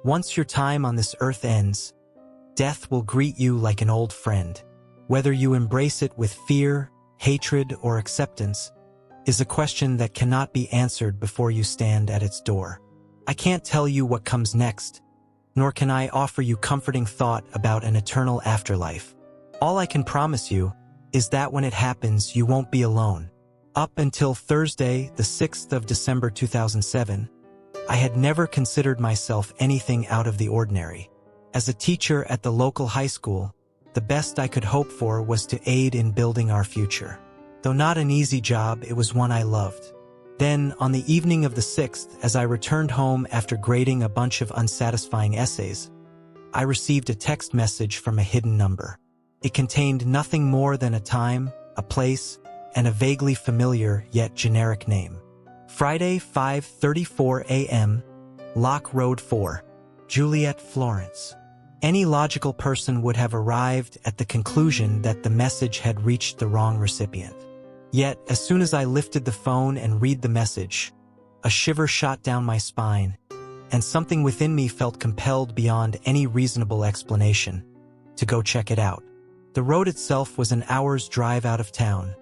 Once your time on this earth ends, death will greet you like an old friend. Whether you embrace it with fear, hatred, or acceptance is a question that cannot be answered before you stand at its door. I can't tell you what comes next, nor can I offer you comforting thought about an eternal afterlife. All I can promise you is that when it happens, you won't be alone. Up until Thursday, the 6th of December 2007, I had never considered myself anything out of the ordinary. As a teacher at the local high school, the best I could hope for was to aid in building our future. Though not an easy job, it was one I loved. Then, on the evening of the 6th, as I returned home after grading a bunch of unsatisfying essays, I received a text message from a hidden number. It contained nothing more than a time, a place, and a vaguely familiar yet generic name. Friday, 5:34 a.m., Lock Road 4, Juliet, Florence. Any logical person would have arrived at the conclusion that the message had reached the wrong recipient. Yet, as soon as I lifted the phone and read the message, a shiver shot down my spine, and something within me felt compelled beyond any reasonable explanation to go check it out. The road itself was an hour's drive out of town,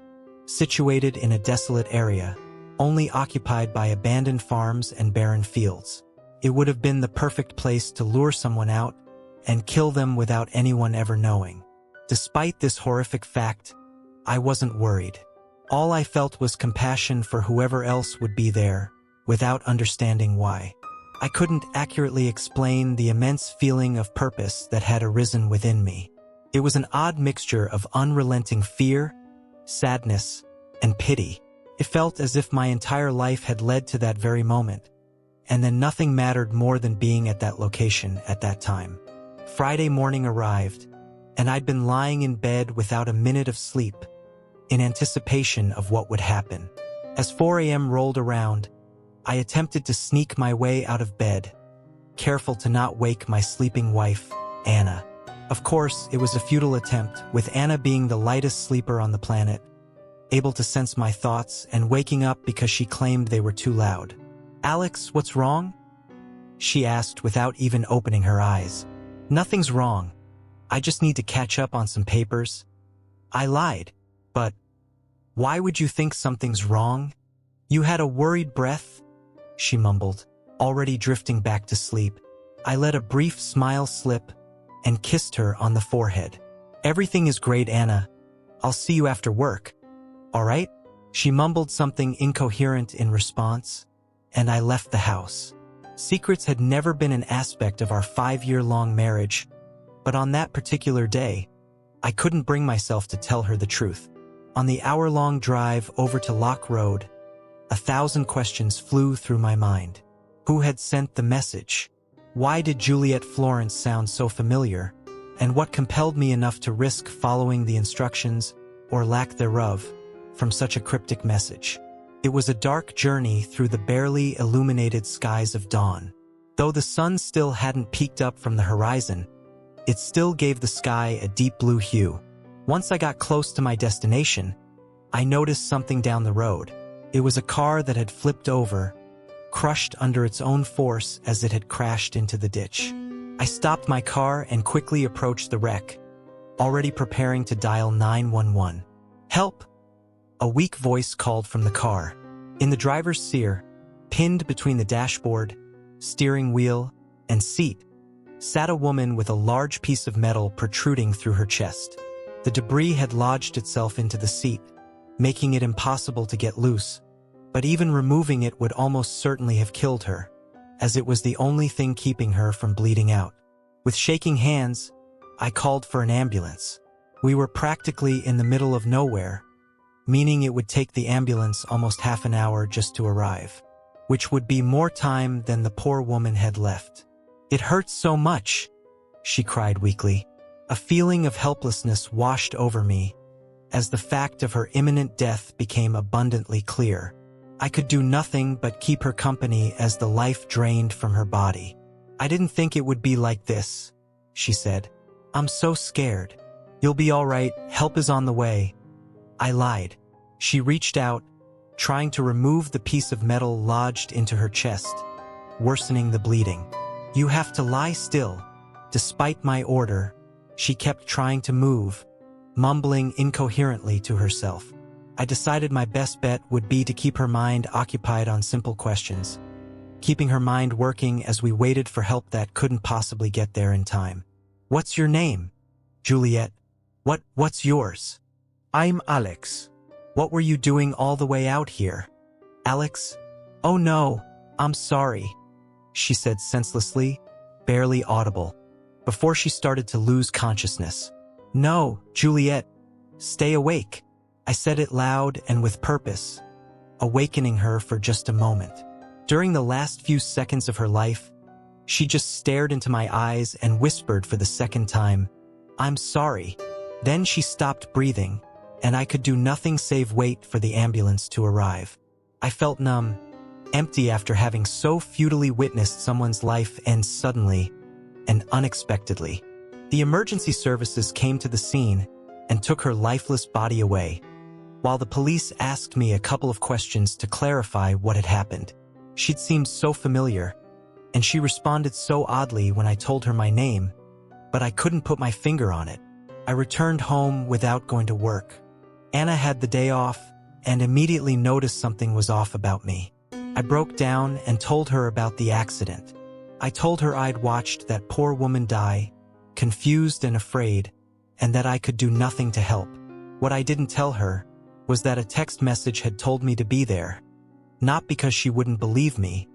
situated in a desolate area, only occupied by abandoned farms and barren fields. It would have been the perfect place to lure someone out and kill them without anyone ever knowing. Despite this horrific fact, I wasn't worried. All I felt was compassion for whoever else would be there, without understanding why. I couldn't accurately explain the immense feeling of purpose that had arisen within me. It was an odd mixture of unrelenting fear, sadness, and pity. It felt as if my entire life had led to that very moment, and then nothing mattered more than being at that location at that time. Friday morning arrived, and I'd been lying in bed without a minute of sleep, in anticipation of what would happen. As 4 a.m. rolled around, I attempted to sneak my way out of bed, careful to not wake my sleeping wife, Anna. Of course, it was a futile attempt, with Anna being the lightest sleeper on the planet, able to sense my thoughts and waking up because she claimed they were too loud. "Alex, what's wrong?" she asked without even opening her eyes. "Nothing's wrong. I just need to catch up on some papers." I lied. "But why would you think something's wrong? You had a worried breath," she mumbled, already drifting back to sleep. I let a brief smile slip and kissed her on the forehead. "Everything is great, Anna. I'll see you after work. All right?" She mumbled something incoherent in response, and I left the house. Secrets had never been an aspect of our 5-year-long marriage, but on that particular day, I couldn't bring myself to tell her the truth. On the hour-long drive over to Lock Road, 1,000 questions flew through my mind. Who had sent the message? Why did Juliet Florence sound so familiar? And what compelled me enough to risk following the instructions, or lack thereof, from such a cryptic message? It was a dark journey through the barely illuminated skies of dawn. Though the sun still hadn't peeked up from the horizon, it still gave the sky a deep blue hue. Once I got close to my destination, I noticed something down the road. It was a car that had flipped over, crushed under its own force as it had crashed into the ditch. I stopped my car and quickly approached the wreck, already preparing to dial 911. "Help!" A weak voice called from the car. In the driver's seat, pinned between the dashboard, steering wheel, and seat, sat a woman with a large piece of metal protruding through her chest. The debris had lodged itself into the seat, making it impossible to get loose, but even removing it would almost certainly have killed her, as it was the only thing keeping her from bleeding out. With shaking hands, I called for an ambulance. We were practically in the middle of nowhere, meaning it would take the ambulance almost half an hour just to arrive, which would be more time than the poor woman had left. "It hurts so much," she cried weakly. A feeling of helplessness washed over me as the fact of her imminent death became abundantly clear. I could do nothing but keep her company as the life drained from her body. "I didn't think it would be like this," she said. "I'm so scared." "You'll be all right, help is on the way." I lied. She reached out, trying to remove the piece of metal lodged into her chest, worsening the bleeding. You have to lie still. Despite my order, she kept trying to move, mumbling incoherently to herself. I decided my best bet would be to keep her mind occupied on simple questions, keeping her mind working as we waited for help that couldn't possibly get there in time. What's your name? Juliet. What's yours? I'm Alex. What were you doing all the way out here? Alex? Oh no, I'm sorry, she said senselessly, barely audible, before she started to lose consciousness. No, Juliet, stay awake. I said it loud and with purpose, awakening her for just a moment. During the last few seconds of her life, she just stared into my eyes and whispered for the second time, I'm sorry. Then she stopped breathing, and I could do nothing save wait for the ambulance to arrive. I felt numb, empty after having so futilely witnessed someone's life end suddenly and unexpectedly. The emergency services came to the scene and took her lifeless body away, while the police asked me a couple of questions to clarify what had happened. She'd seemed so familiar, and she responded so oddly when I told her my name, but I couldn't put my finger on it. I returned home without going to work. Anna had the day off and immediately noticed something was off about me. I broke down and told her about the accident. I told her I'd watched that poor woman die, confused and afraid, and that I could do nothing to help. What I didn't tell her was that a text message had told me to be there, not because she wouldn't believe me,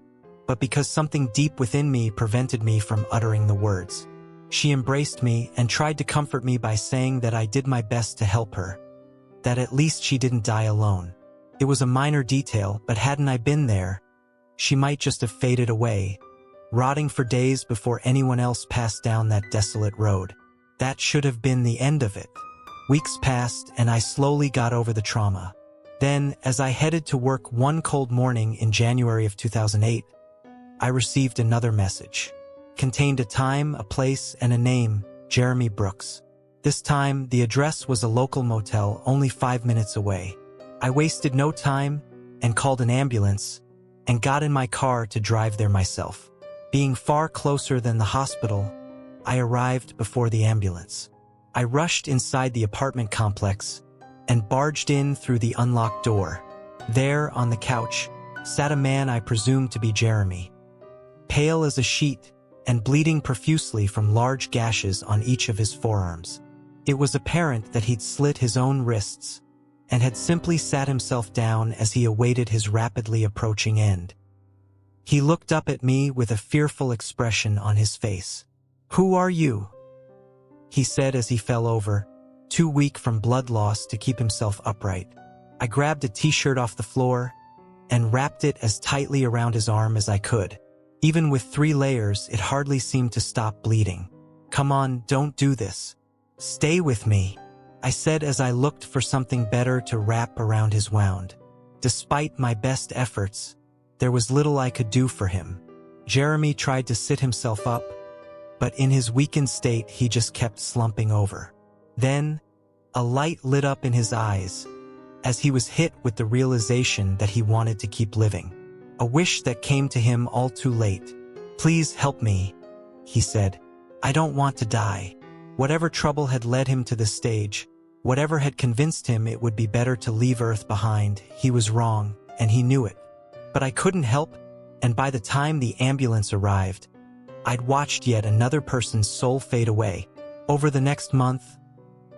but because something deep within me prevented me from uttering the words. She embraced me and tried to comfort me by saying that I did my best to help her, that at least she didn't die alone. It was a minor detail, but hadn't I been there, she might just have faded away, rotting for days before anyone else passed down that desolate road. That should have been the end of it. Weeks passed and I slowly got over the trauma. Then, as I headed to work one cold morning in January of 2008, I received another message. Contained a time, a place, and a name, Jeremy Brooks. This time, the address was a local motel only 5 minutes away. I wasted no time and called an ambulance and got in my car to drive there myself. Being far closer than the hospital, I arrived before the ambulance. I rushed inside the apartment complex and barged in through the unlocked door. There, on the couch, sat a man I presumed to be Jeremy, pale as a sheet and bleeding profusely from large gashes on each of his forearms. It was apparent that he'd slit his own wrists and had simply sat himself down as he awaited his rapidly approaching end. He looked up at me with a fearful expression on his face. "Who are you?" he said as he fell over, too weak from blood loss to keep himself upright. I grabbed a t-shirt off the floor and wrapped it as tightly around his arm as I could. Even with 3 layers, it hardly seemed to stop bleeding. "Come on, don't do this. Stay with me," I said as I looked for something better to wrap around his wound. Despite my best efforts, there was little I could do for him. Jeremy tried to sit himself up, but in his weakened state, he just kept slumping over. Then, a light lit up in his eyes as he was hit with the realization that he wanted to keep living. A wish that came to him all too late. "Please help me," he said. "I don't want to die." Whatever trouble had led him to this stage, whatever had convinced him it would be better to leave Earth behind, he was wrong, and he knew it. But I couldn't help, and by the time the ambulance arrived, I'd watched yet another person's soul fade away. Over the next month,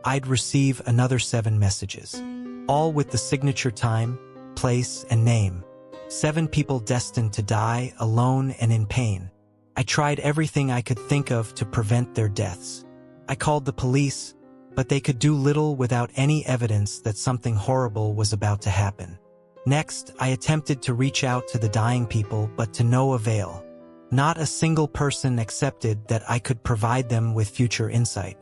I'd receive another 7 messages, all with the signature time, place, and name. 7 people destined to die alone and in pain. I tried everything I could think of to prevent their deaths. I called the police, but they could do little without any evidence that something horrible was about to happen. Next, I attempted to reach out to the dying people, but to no avail. Not a single person accepted that I could provide them with future insight.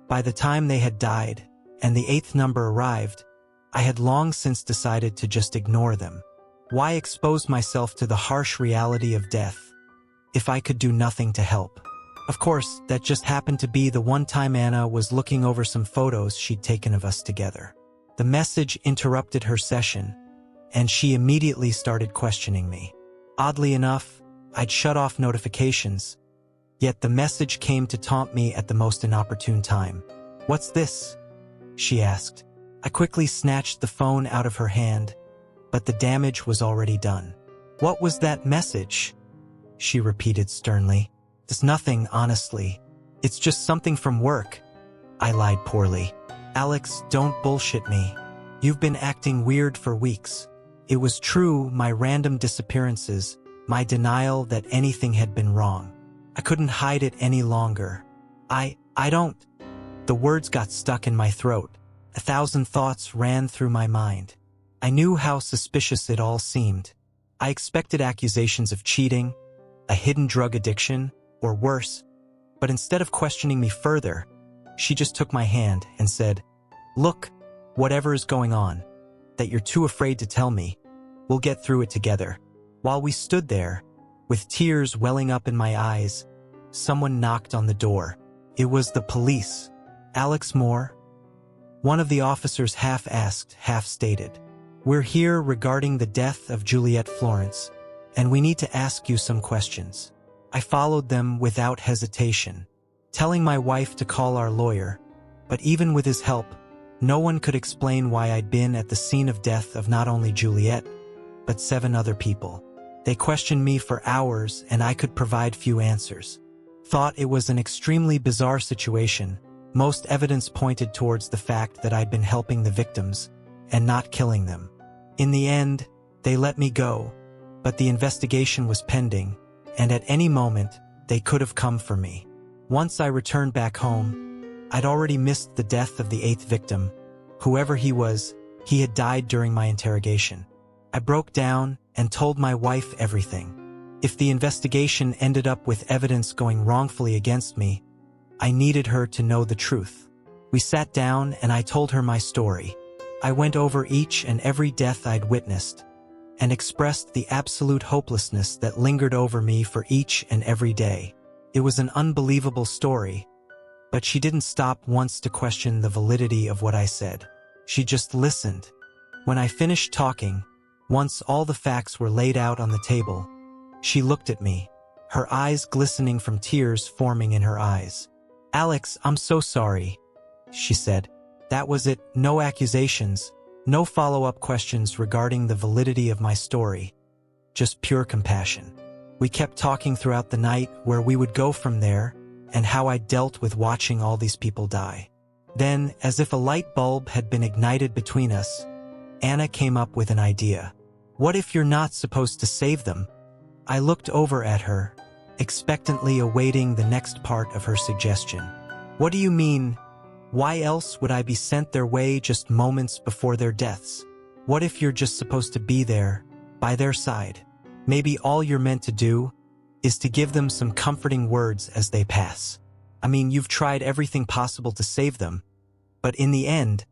By the time they had died, and the 8th number arrived, I had long since decided to just ignore them. Why expose myself to the harsh reality of death if I could do nothing to help? Of course, that just happened to be the one time Anna was looking over some photos she'd taken of us together. The message interrupted her session, and she immediately started questioning me. Oddly enough, I'd shut off notifications, Yet the message came to taunt me at the most inopportune time. "What's this?" she asked. I quickly snatched the phone out of her hand, but the damage was already done. "What was that message?" she repeated sternly. "It's nothing, honestly. It's just something from work." I lied poorly. "Alex, don't bullshit me. You've been acting weird for weeks." It was true, my random disappearances, my denial that anything had been wrong. I couldn't hide it any longer. I don't. The words got stuck in my throat. 1,000 thoughts ran through my mind. I knew how suspicious it all seemed. I expected accusations of cheating, a hidden drug addiction, or worse. But instead of questioning me further, she just took my hand and said, "Look, whatever is going on, that you're too afraid to tell me, we'll get through it together." While we stood there, with tears welling up in my eyes, someone knocked on the door. It was the police. "Alex Moore?" One of the officers half asked, half stated. "We're here regarding the death of Juliet Florence, and we need to ask you some questions." I followed them without hesitation, telling my wife to call our lawyer, but even with his help, no one could explain why I'd been at the scene of death of not only Juliet, but 7 other people. They questioned me for hours, and I could provide few answers. Thought it was an extremely bizarre situation. Most evidence pointed towards the fact that I'd been helping the victims and not killing them. In the end, they let me go, but the investigation was pending, and at any moment, they could have come for me. Once I returned back home, I'd already missed the death of the 8th victim. Whoever he was, he had died during my interrogation. I broke down and told my wife everything. If the investigation ended up with evidence going wrongfully against me, I needed her to know the truth. We sat down and I told her my story. I went over each and every death I'd witnessed and expressed the absolute hopelessness that lingered over me for each and every day. It was an unbelievable story, but she didn't stop once to question the validity of what I said. She just listened. When I finished talking, once all the facts were laid out on the table, she looked at me, her eyes glistening from tears forming in her eyes. "Alex, I'm so sorry," she said. "That was it, no accusations, no follow-up questions regarding the validity of my story, just pure compassion." We kept talking throughout the night where we would go from there and how I dealt with watching all these people die. Then, as if a light bulb had been ignited between us, Anna came up with an idea. "What if you're not supposed to save them?" I looked over at her, expectantly awaiting the next part of her suggestion. "What do you mean? Why else would I be sent their way just moments before their deaths? What if you're just supposed to be there, by their side? Maybe all you're meant to do is to give them some comforting words as they pass. I mean, you've tried everything possible to save them, but in the end,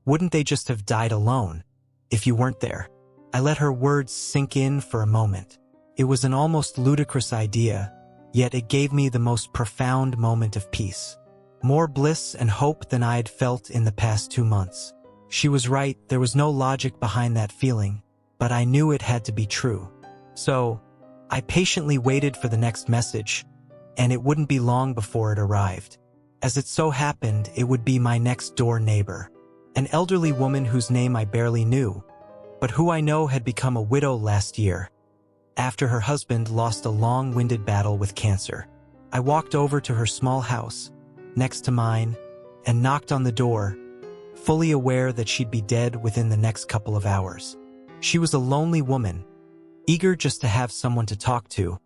wouldn't they just have died alone if you weren't there?" I let her words sink in for a moment. It was an almost ludicrous idea, yet it gave me the most profound moment of peace. More bliss and hope than I had felt in the past 2 months. She was right, there was no logic behind that feeling, but I knew it had to be true. So, I patiently waited for the next message, and it wouldn't be long before it arrived. As it so happened, it would be my next-door neighbor, an elderly woman whose name I barely knew, but who I know had become a widow last year, after her husband lost a long-winded battle with cancer. I walked over to her small house, next to mine, and knocked on the door, fully aware that she'd be dead within the next couple of hours. She was a lonely woman, eager just to have someone to talk to,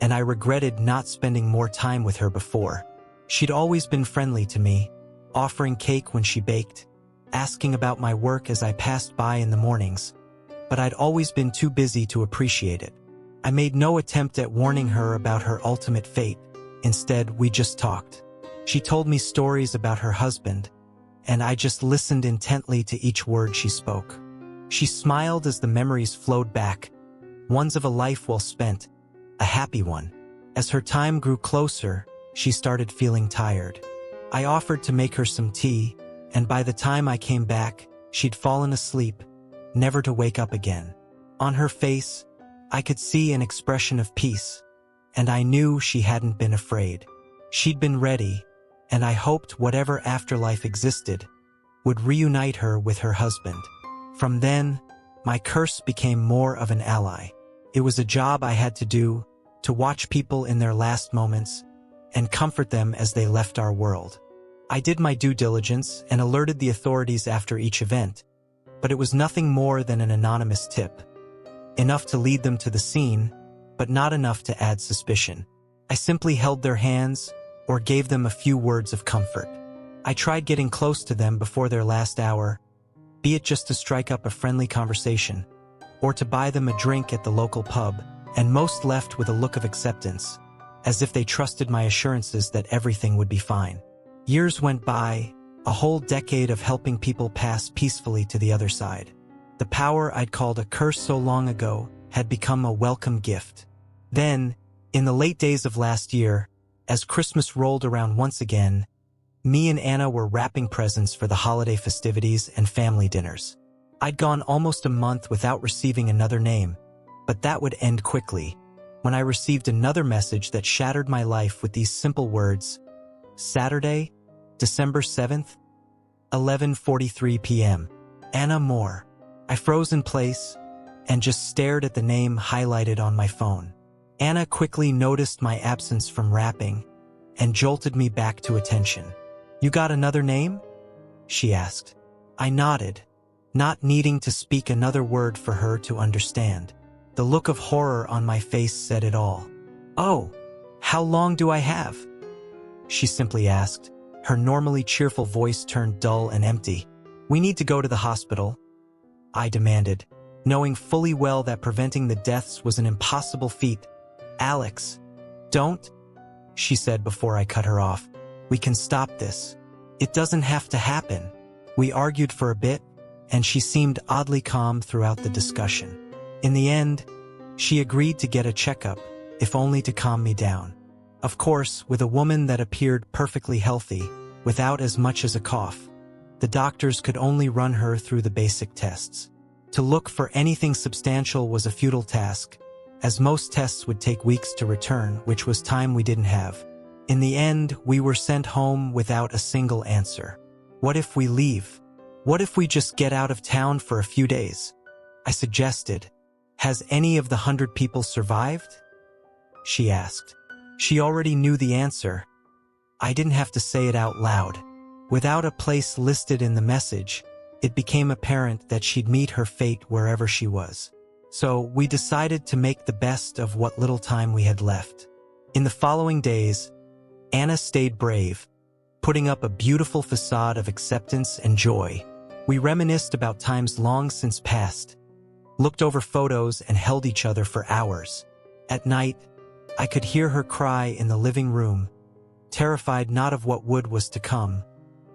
and I regretted not spending more time with her before. She'd always been friendly to me, offering cake when she baked, asking about my work as I passed by in the mornings, but I'd always been too busy to appreciate it. I made no attempt at warning her about her ultimate fate. Instead, we just talked. She told me stories about her husband, and I just listened intently to each word she spoke. She smiled as the memories flowed back, ones of a life well spent, a happy one. As her time grew closer, she started feeling tired. I offered to make her some tea, and by the time I came back, she'd fallen asleep, never to wake up again. On her face, I could see an expression of peace, and I knew she hadn't been afraid. She'd been ready, and I hoped whatever afterlife existed would reunite her with her husband. From then, my curse became more of an ally. It was a job I had to do, to watch people in their last moments and comfort them as they left our world. I did my due diligence and alerted the authorities after each event, but it was nothing more than an anonymous tip. Enough to lead them to the scene, but not enough to add suspicion. I simply held their hands or gave them a few words of comfort. I tried getting close to them before their last hour, be it just to strike up a friendly conversation, or to buy them a drink at the local pub, and most left with a look of acceptance, as if they trusted my assurances that everything would be fine. Years went by, a whole decade of helping people pass peacefully to the other side. The power I'd called a curse so long ago had become a welcome gift. Then, in the late days of last year, as Christmas rolled around once again, me and Anna were wrapping presents for the holiday festivities and family dinners. I'd gone almost a month without receiving another name, but that would end quickly when I received another message that shattered my life with these simple words: Saturday, December 7th, 11:43 p.m. Anna Moore. I froze in place and just stared at the name highlighted on my phone. Anna quickly noticed my absence from rapping and jolted me back to attention. "You got another name?" she asked. I nodded, not needing to speak another word for her to understand. The look of horror on my face said it all. "Oh, how long do I have?" she simply asked. Her normally cheerful voice turned dull and empty. "We need to go to the hospital," I demanded, knowing fully well that preventing the deaths was an impossible feat. "Alex, don't," she said before I cut her off. "We can stop this. It doesn't have to happen." We argued for a bit, and she seemed oddly calm throughout the discussion. In the end, she agreed to get a checkup, if only to calm me down. Of course, with a woman that appeared perfectly healthy, without as much as a cough, the doctors could only run her through the basic tests. To look for anything substantial was a futile task, as most tests would take weeks to return, which was time we didn't have. In the end, we were sent home without a single answer. "What if we leave? What if we just get out of town for a few days?" I suggested. "Has any of the 100 people survived?" she asked. She already knew the answer. I didn't have to say it out loud. Without a place listed in the message, it became apparent that she'd meet her fate wherever she was. So we decided to make the best of what little time we had left. In the following days, Anna stayed brave, putting up a beautiful facade of acceptance and joy. We reminisced about times long since past, looked over photos and held each other for hours. At night, I could hear her cry in the living room, terrified not of what was to come,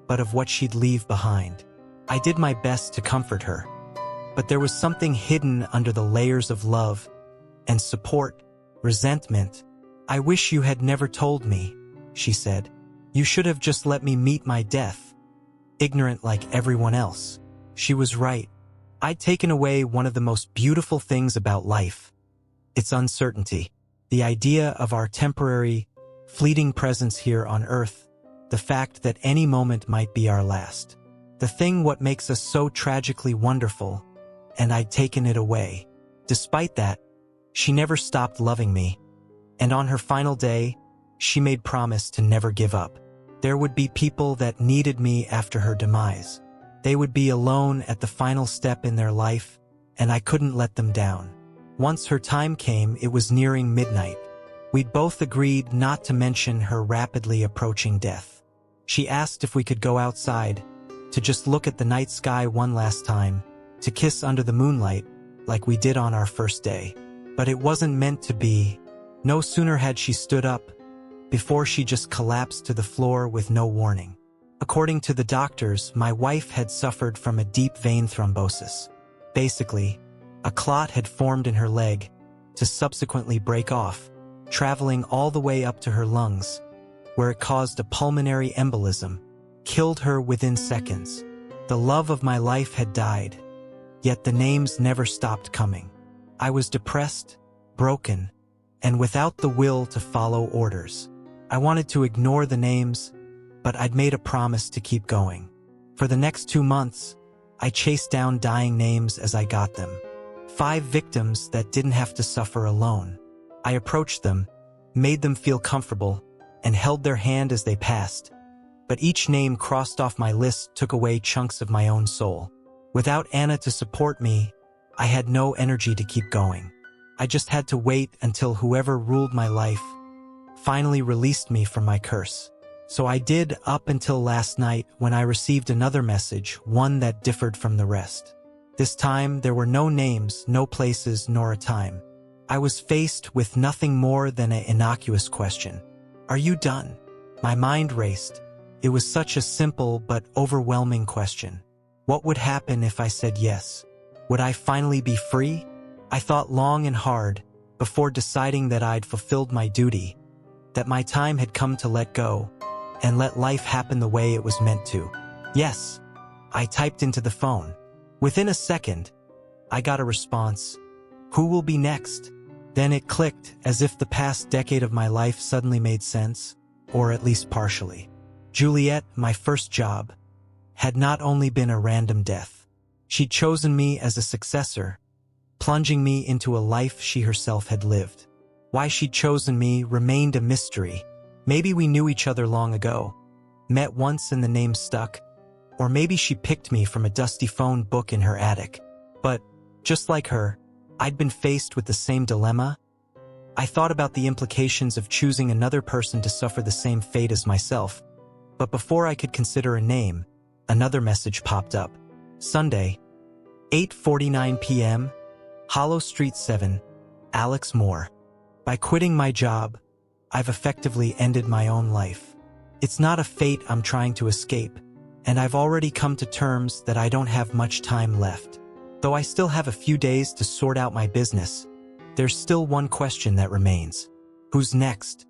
but of what she'd leave behind. I did my best to comfort her, but there was something hidden under the layers of love and support, resentment. "I wish you had never told me," she said. "You should have just let me meet my death, ignorant like everyone else." She was right. I'd taken away one of the most beautiful things about life: its uncertainty. The idea of our temporary, fleeting presence here on Earth, the fact that any moment might be our last. The thing what makes us so tragically wonderful, and I'd taken it away. Despite that, she never stopped loving me, and on her final day, she made promise to never give up. There would be people that needed me after her demise. They would be alone at the final step in their life, and I couldn't let them down. Once her time came, it was nearing midnight. We'd both agreed not to mention her rapidly approaching death. She asked if we could go outside, to just look at the night sky one last time, to kiss under the moonlight, like we did on our first day. But it wasn't meant to be. No sooner had she stood up, before she just collapsed to the floor with no warning. According to the doctors, my wife had suffered from a deep vein thrombosis. Basically, a clot had formed in her leg, to subsequently break off, traveling all the way up to her lungs, where it caused a pulmonary embolism, killed her within seconds. The love of my life had died, yet the names never stopped coming. I was depressed, broken, and without the will to follow orders. I wanted to ignore the names, but I'd made a promise to keep going. For the next 2 months, I chased down dying names as I got them. 5 victims that didn't have to suffer alone. I approached them, made them feel comfortable, and held their hand as they passed. But each name crossed off my list took away chunks of my own soul. Without Anna to support me, I had no energy to keep going. I just had to wait until whoever ruled my life finally released me from my curse. So I did, up until last night when I received another message, one that differed from the rest. This time there were no names, no places, nor a time. I was faced with nothing more than an innocuous question. Are you done? My mind raced. It was such a simple but overwhelming question. What would happen if I said yes? Would I finally be free? I thought long and hard before deciding that I'd fulfilled my duty, that my time had come to let go and let life happen the way it was meant to. Yes, I typed into the phone. Within a second, I got a response. Who will be next? Then it clicked, as if the past decade of my life suddenly made sense, or at least partially. Juliet, my first job, had not only been a random death. She'd chosen me as a successor, plunging me into a life she herself had lived. Why she'd chosen me remained a mystery. Maybe we knew each other long ago, met once and the name stuck, or maybe she picked me from a dusty phone book in her attic. But, just like her, I'd been faced with the same dilemma. I thought about the implications of choosing another person to suffer the same fate as myself. But before I could consider a name, another message popped up. Sunday, 8:49 p.m., Hollow Street 7, Alex Moore. By quitting my job, I've effectively ended my own life. It's not a fate I'm trying to escape, and I've already come to terms that I don't have much time left. Though I still have a few days to sort out my business, there's still one question that remains. Who's next?